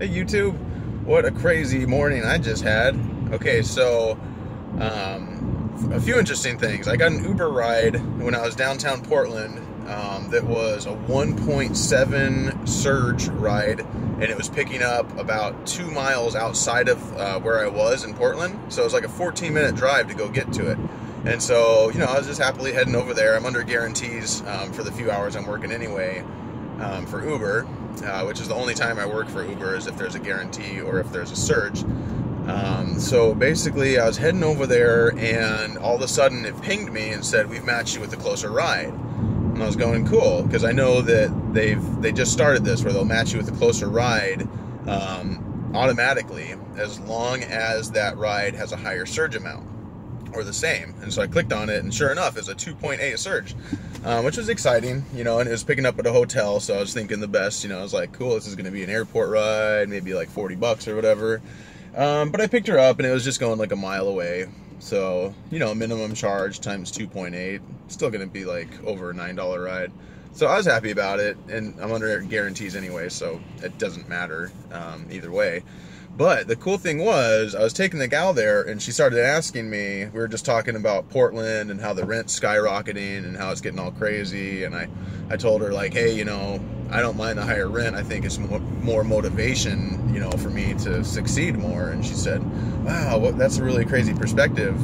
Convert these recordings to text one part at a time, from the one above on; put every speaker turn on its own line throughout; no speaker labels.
Hey YouTube, what a crazy morning I just had. Okay, so a few interesting things. I got an Uber ride when I was downtown Portland that was a 1.7 surge ride, and it was picking up about 2 miles outside of where I was in Portland. So it was like a 14-minute drive to go get to it. And so, you know, I was just happily heading over there. I'm under guarantees for the few hours I'm working anyway for Uber, which is the only time I work for Uber is if there's a guarantee or if there's a surge. So basically I was heading over there, and all of a sudden it pinged me and said, "We've matched you with a closer ride." And I was going, cool, because I know that they just started this where they'll match you with a closer ride automatically as long as that ride has a higher surge amount or the same. And so I clicked on it, and sure enough, it's a 2.8 surge, which was exciting, you know, and it was picking up at a hotel, so I was thinking the best, you know. I was like, cool, this is going to be an airport ride, maybe like 40 bucks or whatever. But I picked her up, and it was just going like a mile away. So, you know, minimum charge times 2.8, still going to be like over a $9 ride. So I was happy about it, and I'm under guarantees anyway, so it doesn't matter either way. But the cool thing was, I was taking the gal there, and she started asking me, we were just talking about Portland and how the rent's skyrocketing and how it's getting all crazy, and I told her, like, hey, you know, I don't mind the higher rent. I think it's more motivation, you know, for me to succeed more. And she said, wow, that's a really crazy perspective.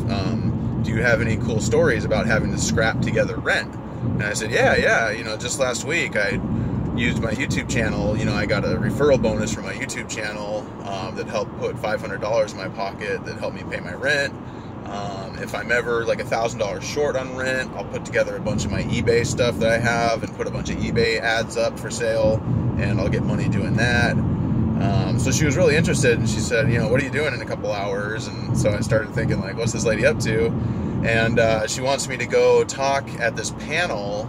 Do you have any cool stories about having to scrap together rent? And I said, yeah, you know, just last week I used my YouTube channel. You know, I got a referral bonus from my YouTube channel that helped put $500 in my pocket that helped me pay my rent. If I'm ever like $1,000 short on rent, I'll put together a bunch of my eBay stuff that I have and put a bunch of eBay ads up for sale, and I'll get money doing that. So she was really interested, and she said, you know, what are you doing in a couple hours? And so I started thinking, like, what's this lady up to? And she wants me to go talk at this panel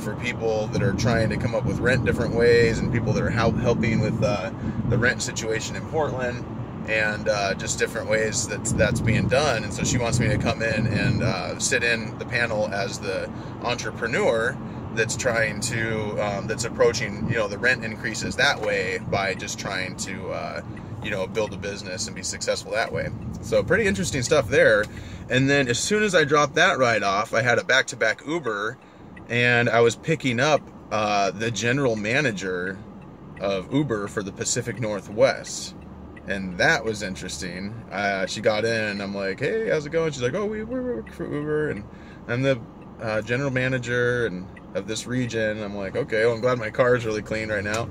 for people that are trying to come up with rent different ways, and people that are helping with the rent situation in Portland, and just different ways that's being done. And so she wants me to come in and sit in the panel as the entrepreneur that's trying to that's approaching, you know, the rent increases that way by just trying to you know, build a business and be successful that way. So pretty interesting stuff there. And then as soon as I dropped that ride off, I had a back-to-back Uber, and I was picking up the general manager of Uber for the Pacific Northwest. And that was interesting. She got in, and I'm like, hey, how's it going? She's like, oh, we work for Uber, and I'm the general manager of this region. I'm like, okay, well, I'm glad my car is really clean right now.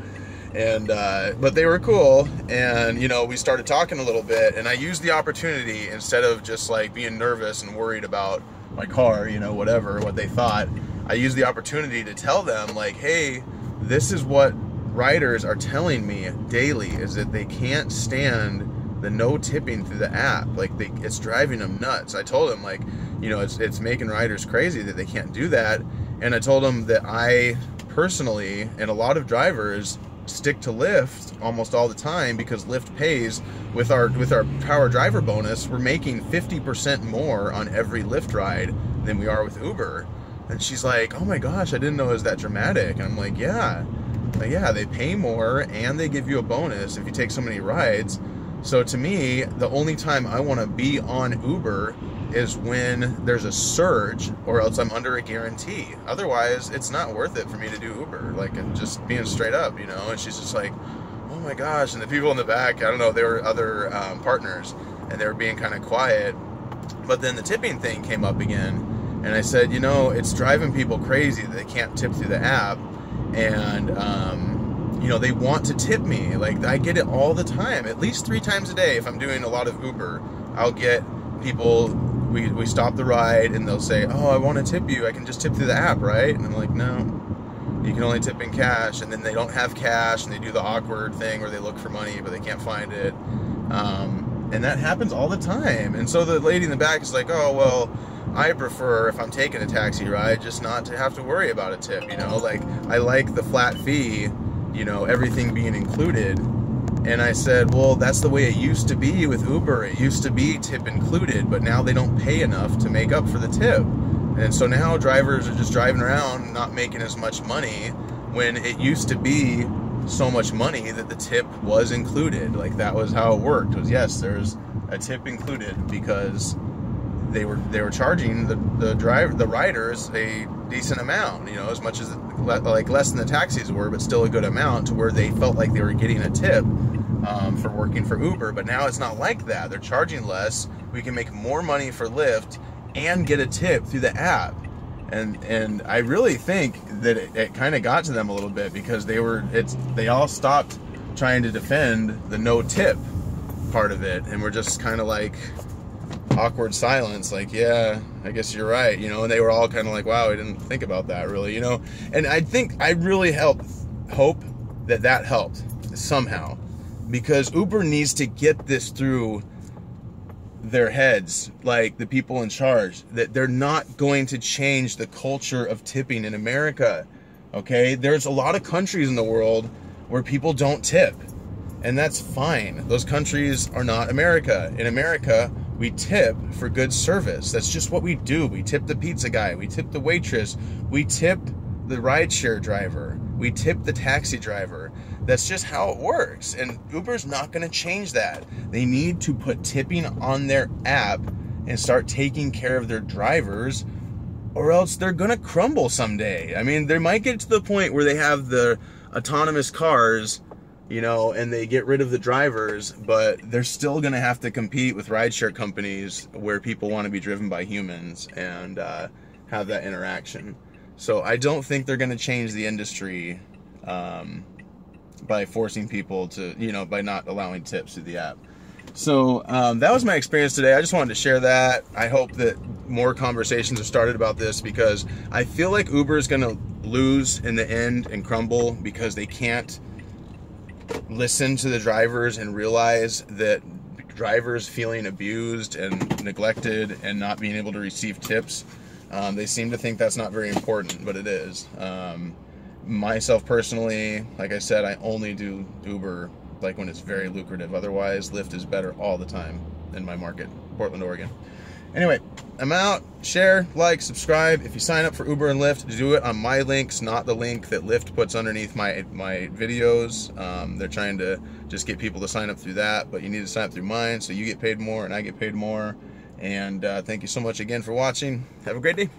And but they were cool, and, you know, we started talking a little bit, and I used the opportunity, instead of just like being nervous and worried about my car, you know, whatever, what they thought, I used the opportunity to tell them, like, hey, this is what riders are telling me daily, is that they can't stand the no tipping through the app. Like, it's driving them nuts. I told them, like, you know, it's making riders crazy that they can't do that. And I told them that I personally, and a lot of drivers, stick to Lyft almost all the time, because Lyft pays with our power driver bonus. We're making 50% more on every Lyft ride than we are with Uber. And she's like, oh my gosh, I didn't know it was that dramatic. And I'm like, yeah, they pay more, and they give you a bonus if you take so many rides. So to me, the only time I want to be on Uber is when there's a surge, or else I'm under a guarantee. Otherwise, it's not worth it for me to do Uber. Like, and just being straight up, you know. And she's just like, oh my gosh. And the people in the back, I don't know, they were other partners, and they were being kind of quiet. But then the tipping thing came up again, and I said, you know, it's driving people crazy that they can't tip through the app. And you know, they want to tip me. Like, I get it all the time, at least 3 times a day. If I'm doing a lot of Uber, I'll get people, we stop the ride, and they'll say, oh, I want to tip you, I can just tip through the app, right? And I'm like, no, you can only tip in cash. And then they don't have cash, and they do the awkward thing where they look for money but they can't find it. And that happens all the time. And so the lady in the back is like, oh, well, I prefer, if I'm taking a taxi ride, just not to have to worry about a tip, you know? Like, I like the flat fee, you know, everything being included. And I said, well, that's the way it used to be with Uber. It used to be tip included, but now they don't pay enough to make up for the tip. And so now drivers are just driving around not making as much money, when it used to be so much money that the tip was included. Like, that was how it worked. Was, yes, there's a tip included because they were charging the riders a decent amount, you know, as much as like less than the taxis were, but still a good amount to where they felt like they were getting a tip for working for Uber. But now it's not like that. They're charging less. We can make more money for Lyft and get a tip through the app. And I really think that it kind of got to them a little bit, because they all stopped trying to defend the no tip part of it, and we're just kind of like awkward silence, like, yeah, I guess you're right, you know. And they were all kind of like, wow, I didn't think about that, really, you know. And I think I really hope that helped somehow, because Uber needs to get this through their heads, like the people in charge, that they're not going to change the culture of tipping in America. Okay, there's a lot of countries in the world where people don't tip, and that's fine. Those countries are not America. In America, we tip for good service. That's just what we do. We tip the pizza guy, we tip the waitress, we tip the rideshare driver, we tip the taxi driver. That's just how it works, and Uber's not going to change that. They need to put tipping on their app and start taking care of their drivers, or else they're going to crumble someday. I mean, they might get to the point where they have the autonomous cars, you know, and they get rid of the drivers, but they're still going to have to compete with rideshare companies where people want to be driven by humans and have that interaction. So I don't think they're going to change the industry by forcing people to, you know, by not allowing tips through the app. So that was my experience today. I just wanted to share that. I hope that more conversations are started about this, because I feel like Uber is going to lose in the end and crumble because they can't listen to the drivers and realize that drivers feeling abused and neglected and not being able to receive tips, they seem to think that's not very important, but it is. Myself personally, like I said, I only do Uber like when it's very lucrative. Otherwise, Lyft is better all the time in my market, Portland, Oregon. Anyway, I'm out. Share, like, subscribe. If you sign up for Uber and Lyft, do it on my links, not the link that Lyft puts underneath my videos. They're trying to just get people to sign up through that, but you need to sign up through mine so you get paid more and I get paid more. And thank you so much again for watching. Have a great day.